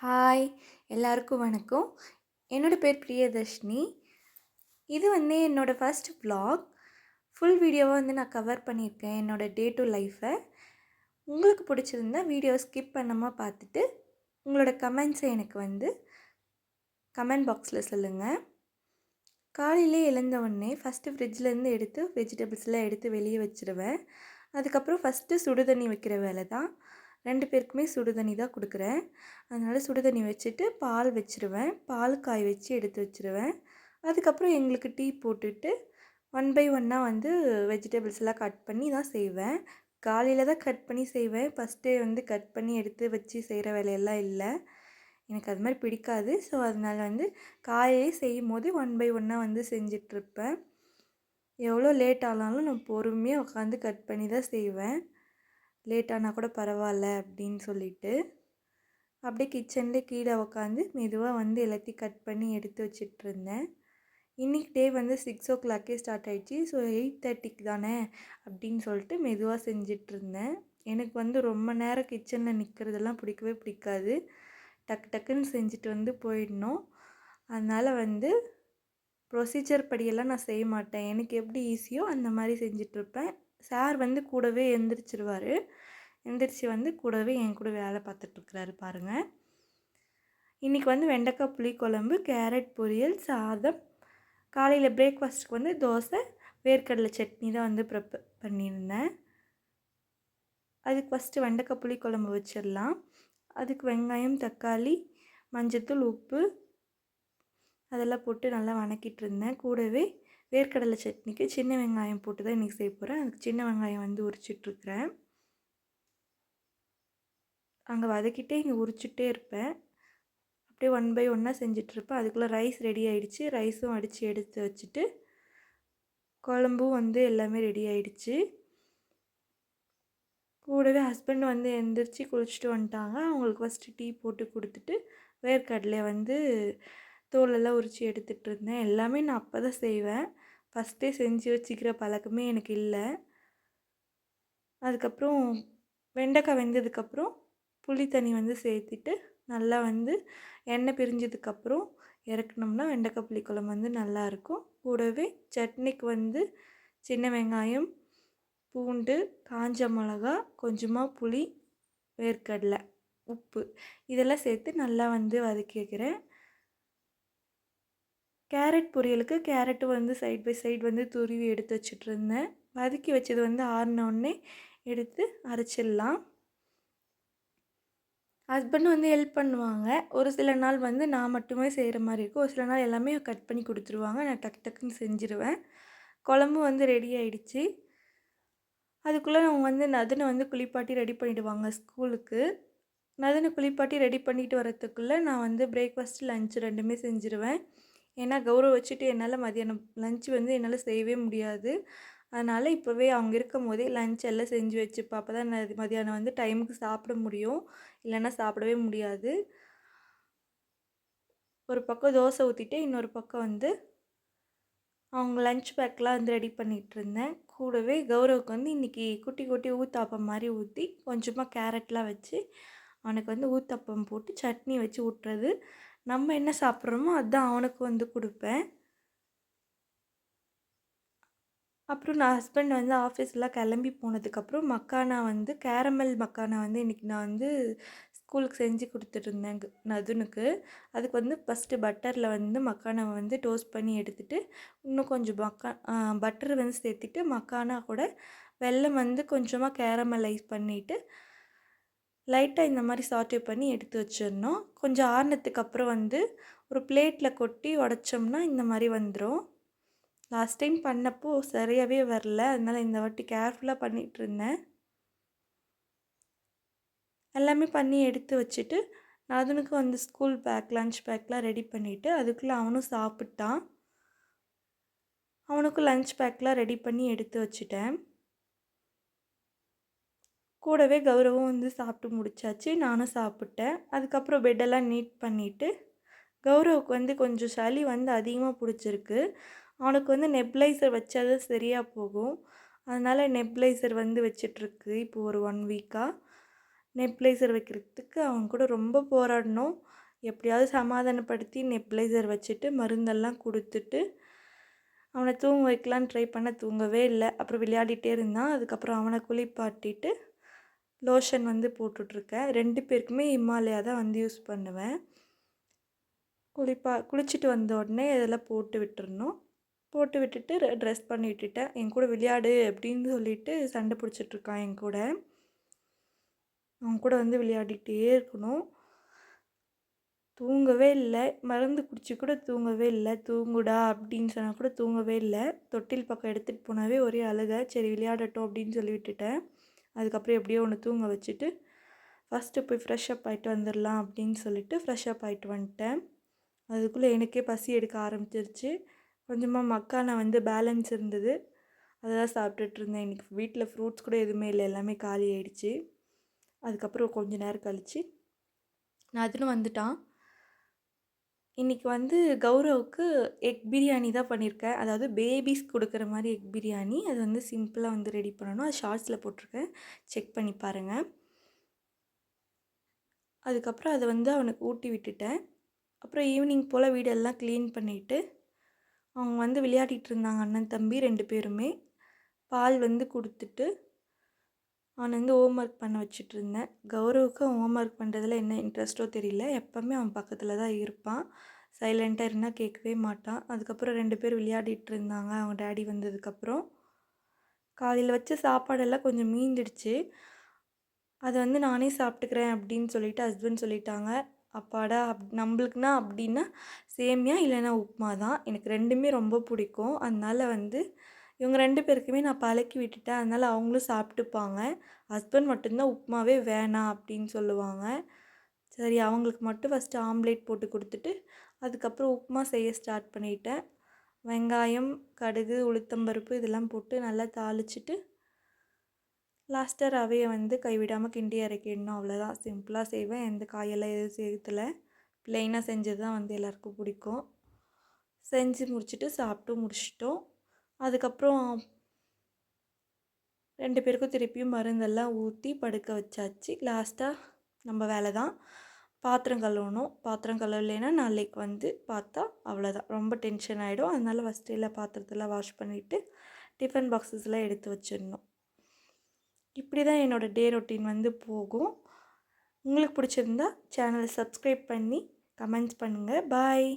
Hi எல்லாருக்கும் வணக்கம். என்னோடய பேர் பிரியதர்ஷினி. இது என்னோடய ஃபர்ஸ்ட் vlog. ஃபுல் வீடியோவை நான் கவர் பண்ணியிருக்கேன் என்னோடய டே டு லைஃப்பை. உங்களுக்கு பிடிச்சிருந்தா வீடியோவை ஸ்கிப் பண்ணாமல் பார்த்துட்டு உங்களோட கமெண்ட்ஸை எனக்கு கமெண்ட் பாக்ஸில் சொல்லுங்கள். காலையிலே எழுந்த உடனே ஃபஸ்ட்டு ஃப்ரிட்ஜ்லேருந்து எடுத்து வெஜிடபிள்ஸ்லாம் எடுத்து வெளியே வச்சுருவேன். அதுக்கப்புறம் ஃபஸ்ட்டு சுடு தண்ணி வைக்கிற வேலை தான். 2 பேருக்குமே சுடு தண்ணி தான் கொடுக்குறேன். அதனால் சுடு தண்ணி வச்சுட்டு பால் வச்சுருவேன். பால் காய வச்சு எடுத்து வச்சுருவேன். அதுக்கப்புறம் எங்களுக்கு டீ போட்டுட்டு 1 பை 1 வெஜிடபிள்ஸ்லாம் கட் பண்ணி தான் செய்வேன். காலையில் தான் கட் பண்ணி செய்வேன். ஃபஸ்ட்டே கட் பண்ணி எடுத்து வச்சு செய்கிற வேலையெல்லாம் இல்லை. எனக்கு அது மாதிரி பிடிக்காது. ஸோ அதனால் காலையிலே செய்யும் போது 1 பை 1 செஞ்சிட்ருப்பேன். எவ்வளோ லேட் ஆனாலும் நான் பொறுமையாக உட்காந்து கட் பண்ணி தான் செய்வேன். லேட் ஆனால் கூட பரவாயில்ல அப்படின்னு சொல்லிட்டு அப்படியே கிச்சன்லேயே கீழே உட்காந்து மெதுவாக எல்லாத்தையும் கட் பண்ணி எடுத்து வச்சிட்ருந்தேன். இன்றைக்கி டே 6 o'clock ஸ்டார்ட் ஆகிடுச்சி. ஸோ 8:30 தானே அப்படின்னு சொல்லிட்டு மெதுவாக செஞ்சிட்ருந்தேன். எனக்கு ரொம்ப நேரம் கிச்சனில் நிற்கிறதெல்லாம் பிடிக்கவே பிடிக்காது. டக்கு டக்குன்னு செஞ்சுட்டு போயிடணும். அதனால் ப்ரொசீஜர் படியெல்லாம் நான் செய்ய மாட்டேன். எனக்கு எப்படி ஈஸியோ அந்த மாதிரி செஞ்சிட்ருப்பேன். சார் கூடவே எழுந்திரிச்சிருவார். எழுந்திரிச்சு கூடவே என் கூட வேலை பார்த்துட்ருக்குறாரு பாருங்கள். இன்றைக்கி வெண்டைக்காய் புளிக்குழம்பு, கேரட் பொரியல், சாதம். காலையில் பிரேக்ஃபாஸ்ட்டுக்கு தோசை, வேர்க்கடலை சட்னி தான் ப்ரிப்பேர் பண்ணியிருந்தேன். அதுக்கு ஃபஸ்ட்டு வெண்டைக்காய் புளிக்குழம்பு வச்சிடலாம். அதுக்கு வெங்காயம், தக்காளி, மஞ்சத்தூள், உப்பு அதெல்லாம் போட்டு நல்லா வணக்கிட்டு இருந்தேன். கூடவே வேர்க்கடலை சட்னிக்கு சின்ன வெங்காயம் போட்டு தான் இன்றைக்கி செய்ய போகிறேன். அதுக்கு சின்ன வெங்காயம் உரிச்சிட்ருக்கிறேன். அங்கே வதக்கிட்டே இங்கே உரிச்சிட்டே இருப்பேன். அப்படியே 1 பை 1 செஞ்சிட்ருப்பேன். அதுக்குள்ளே ரைஸ் ரெடி ஆகிடுச்சு. ரைஸும் அடித்து எடுத்து வச்சுட்டு குழம்பும் எல்லாமே ரெடி ஆகிடுச்சு. கூடவே ஹஸ்பண்ட் எழுந்திரிச்சு குளிச்சுட்டு வந்துட்டாங்க. அவங்களுக்கு ஃபஸ்ட்டு டீ போட்டு கொடுத்துட்டு வேர்க்கடலை தோலெல்லாம் உரித்து எடுத்துகிட்டு இருந்தேன். எல்லாமே நான் அப்போ தான் செய்வேன். ஃபஸ்ட்டே செஞ்சு வச்சுக்கிற பழக்கமே எனக்கு இல்லை. அதுக்கப்புறம் வெண்டைக்காய் வெந்ததுக்கப்புறம் புளி தண்ணி சேர்த்துட்டு நல்லா எண்ணெய் பிரிஞ்சதுக்கப்புறம் இறக்குனோம்னா வெண்டைக்காய் புளிக்குழம்பு நல்லாயிருக்கும். கூடவே சட்னிக்கு சின்ன வெங்காயம், பூண்டு, காஞ்ச மிளகா, கொஞ்சமாக புளி, வேர்க்கடலை, உப்பு இதெல்லாம் சேர்த்து நல்லா வதக்கி வைக்கிறேன். கேரட் பொரியலுக்கு கேரட்டு சைட் பை சைடு துருவி எடுத்து வச்சிட்ருந்தேன். வதக்கி வச்சது ஆறினோடனே எடுத்து அரைச்சிடலாம். ஹஸ்பண்ட் ஹெல்ப் பண்ணுவாங்க. ஒரு சில நாள் நான் மட்டுமே செய்கிற மாதிரி இருக்கும். ஒரு சில நாள் எல்லாமே கட் பண்ணி கொடுத்துருவாங்க. நான் டக்கு டக்குன்னு செஞ்சுருவேன். குழம்பு ரெடி ஆகிடுச்சு. அதுக்குள்ளே அவங்க நதனை குளிப்பாட்டி ரெடி பண்ணிவிடுவாங்க ஸ்கூலுக்கு. நதனை குளிப்பாட்டி ரெடி பண்ணிட்டு வரத்துக்குள்ளே நான் பிரேக்ஃபாஸ்ட், லஞ்ச் 2மே செஞ்சுருவேன். ஏன்னா கௌரவ வச்சுட்டு என்னால் மதியானம் லஞ்ச் என்னால் செய்யவே முடியாது. அதனால் இப்போவே அவங்க இருக்கும் போதே லஞ்ச் எல்லாம் செஞ்சு வச்சுப்பேன். அப்போ தான் நான் மதியானம் டைமுக்கு சாப்பிட முடியும். இல்லைன்னா சாப்பிடவே முடியாது. ஒரு பக்கம் தோசை ஊற்றிட்டு இன்னொரு பக்கம் அவங்க லஞ்ச் பேக்கெலாம் ரெடி பண்ணிகிட்ருந்தேன். கூடவே கௌரவுக்கு இன்றைக்கி குட்டி குட்டி ஊத்தாப்பம் மாதிரி ஊற்றி கொஞ்சமாக கேரட்லாம் வச்சு அவனுக்கு ஊத்தாப்பம் போட்டு சட்னி வச்சு விட்டுறது. நம்ம என்ன சாப்பிட்றோமோ அதுதான் அவனுக்கு கொடுப்பேன். அப்புறம் நான் ஹஸ்பண்ட் ஆஃபீஸ்லாம் கிளம்பி போனதுக்கப்புறம் மக்கானா கேரமல் மக்கானா இன்றைக்கி நான் ஸ்கூலுக்கு செஞ்சு கொடுத்துட்ருந்தேன் நதுனுக்கு. அதுக்கு ஃபஸ்ட்டு பட்டரில் மக்கானாவை டோஸ்ட் பண்ணி எடுத்துகிட்டு இன்னும் கொஞ்சம் பட்டர் சேர்த்துட்டு மக்கானா கூட வெல்லம் கொஞ்சமாக கேரமலைஸ் பண்ணிவிட்டு லைட்டாக இந்த மாதிரி சாட்டே பண்ணி எடுத்து வச்சிடணும். கொஞ்சம் ஆறுனதுக்கு அப்புறம் ஒரு பிளேட்டில் கொட்டி உடச்சோம்னா இந்த மாதிரி வந்துடும். லாஸ்ட் டைம் பண்ணப்போ சரியாகவே வரல. அதனால் இந்த வாட்டி கேர்ஃபுல்லாக பண்ணிகிட்ருந்தேன். எல்லாமே பண்ணி எடுத்து வச்சுட்டு நதுனுக்கு ஸ்கூல் பேக், லஞ்ச் பேக்லாம் ரெடி பண்ணிவிட்டு அதுக்குள்ளே அவனும் சாப்பிட்டான். அவனுக்கும் லஞ்ச் பேக்லாம் ரெடி பண்ணி எடுத்து வச்சுட்டேன். கூடவே கௌரவும் சாப்பிட்டு முடிச்சாச்சு. நானும் சாப்பிட்டேன். அதுக்கப்புறம் பெட்டெல்லாம் நீட் பண்ணிவிட்டு கௌரவுக்கு கொஞ்சம் சளி அதிகமாக பிடிச்சிருக்கு. அவனுக்கு நெப்லைசர் வச்சா தான் சரியாக போகும். அதனால் நெப்லைசர் வச்சிட்ருக்கு இப்போ ஒரு 1 வீக்காக. நெப்ளைசர் வைக்கிறதுக்கு அவன் கூட ரொம்ப போராடினோம். எப்படியாவது சமாதானப்படுத்தி நெப்ளைசர் வச்சுட்டு மருந்தெல்லாம் கொடுத்துட்டு அவனை தூங்க வைக்கலான்னு ட்ரை பண்ண தூங்கவே இல்லை. அப்புறம் விளையாடிட்டே இருந்தான். அதுக்கப்புறம் அவனை குளிப்பாட்டிட்டு லோஷன் வந்து போட்டுட்ருக்கேன். 2 பேருக்குமே ஹிமாலயா தான் வந்து யூஸ் பண்ணுவேன். குளிச்சுட்டு வந்த உடனே இதெல்லாம் போட்டு விட்டுறணும். போட்டு விட்டுட்டு ட்ரெஸ் பண்ணி விட்டுட்டேன். என் கூட விளையாடு அப்படின்னு சொல்லிட்டு சண்டை பிடிச்சிட்ருக்கான் என் கூட. அவன் கூட வந்து விளையாடிகிட்டே இருக்கணும். தூங்கவே இல்லை. மருந்து குடிச்சு கூட தூங்கவே இல்லை. தூங்குடா அப்படின்னு சொன்னால் கூட தூங்கவே இல்லை. தொட்டில் பக்கம் எடுத்துகிட்டு போனாவே ஒரே அழுகை. சரி விளையாடட்டும் அப்படின்னு சொல்லி விட்டுட்டேன். அதுக்கப்புறம் எப்படியோ ஒன்று தூங்க வச்சுட்டு ஃபஸ்ட்டு போய் ஃப்ரெஷ் அப் ஆகிட்டு வந்துடலாம் அப்படின்னு சொல்லிட்டு ஃப்ரெஷ் அப் ஆகிட்டு வந்துட்டேன். அதுக்குள்ளே எனக்கே பசி எடுக்க ஆரம்பிச்சிருச்சு. கொஞ்சமாக மக்கானா வந்து பேலன்ஸ் இருந்தது, அதை தான் சாப்பிட்டுட்டு இருந்தேன். இன்றைக்கி வீட்டில் ஃப்ரூட்ஸ் கூட எதுவுமே இல்லை, எல்லாமே காலி ஆகிடுச்சு. அதுக்கப்புறம் கொஞ்ச நேரம் கழித்து அதுன்னு வந்துட்டான். இன்றைக்கி வந்து கௌரவுக்கு எக் பிரியாணி தான் பண்ணியிருக்கேன். அதாவது பேபிஸ் கொடுக்குற மாதிரி எக் பிரியாணி. அது வந்து சிம்பிளாக வந்து ரெடி பண்ணணும். அது ஷார்ட்ஸில் போட்டிருக்கேன், செக் பண்ணி பாருங்கள். அதுக்கப்புறம் அதை வந்து அவனுக்கு ஊட்டி விட்டுட்டேன். அப்புறம் ஈவினிங் போல் வீடெல்லாம் க்ளீன் பண்ணிவிட்டு அவங்க வந்து விளையாடிட்டு இருந்தாங்க. அண்ணன் தம்பி 2 பேருமே. பால் வந்து கொடுத்துட்டு அவனை வந்து ஹோம்ஒர்க் பண்ண வச்சுட்ருந்தேன். கௌரவுக்கு அவன் ஹோம்ஒர்க் பண்ணுறதுல என்ன இன்ட்ரெஸ்ட்டோ தெரியல. எப்போவுமே அவன் பக்கத்தில் தான் இருப்பான். சைலண்ட்டாக இருந்தால் கேட்கவே மாட்டான். அதுக்கப்புறம் 2 பேர் விளையாடிட்டு இருந்தாங்க அவங்க டேடி வந்ததுக்கப்புறம். காலையில் வச்ச சாப்பாடெல்லாம் கொஞ்சம் மீந்துடுச்சு. அதை வந்து நானே சாப்பிட்டுக்கிறேன் அப்படின்னு சொல்லிட்டு ஹஸ்பண்ட் சொல்லிட்டாங்க. அப்பாடா நம்மளுக்குனா அப்படின்னா சேமியா இல்லைன்னா உப்புமா தான். எனக்கு 2மே ரொம்ப பிடிக்கும். அதனால் வந்து இவங்க 2 பேருக்குமே நான் பழக்கி விட்டுட்டேன். அதனால் அவங்களும் சாப்பிட்டுப்பாங்க. ஹஸ்பண்ட் மட்டும்தான் உப்புமாவே வேணாம் அப்படின்னு சொல்லுவாங்க. சரி அவங்களுக்கு மட்டும் ஃபஸ்ட்டு ஆம்லேட் போட்டு கொடுத்துட்டு அதுக்கப்புறம் உப்புமா செய்ய ஸ்டார்ட் பண்ணிட்டேன். வெங்காயம், கடுகு, உளுத்தம்பருப்பு இதெல்லாம் போட்டு நல்லா தாளிச்சிட்டு லாஸ்ட்டாக ரவையை வந்து கைவிடாமல் கிண்டி இறக்கிடணும். அவ்வளோதான், சிம்பிளாக செய்வேன். எந்த காயெல்லாம் எதுவும் சேர்த்துல ப்ளெயினாக செஞ்சது தான் வந்து எல்லாருக்கும் பிடிக்கும். செஞ்சு முடிச்சுட்டு சாப்பிட்டு முடிச்சிட்டோம். அதுக்கப்புறம் 2 பேருக்கும் திருப்பியும் மருந்தெல்லாம் ஊற்றி படுக்க வச்சாச்சு. லாஸ்ட்டாக நம்ம வேலை தான் பாத்திரம் கழுவணும். பாத்திரம் கழுவலைன்னா நாளைக்கு வந்து பார்த்தா அவ்வளோதான், ரொம்ப டென்ஷன் ஆகிடும். அதனால் ஃபஸ்ட்டு எல்லா பாத்திரத்தெல்லாம் வாஷ் பண்ணிவிட்டு டிஃபன் பாக்ஸஸ்லாம் எடுத்து வச்சிடணும். இப்படி தான் என்னோடய டே ரொட்டீன் வந்து போகும். உங்களுக்கு பிடிச்சிருந்தா சேனலை சப்ஸ்கிரைப் பண்ணி கமெண்ட்ஸ் பண்ணுங்கள். பாய்.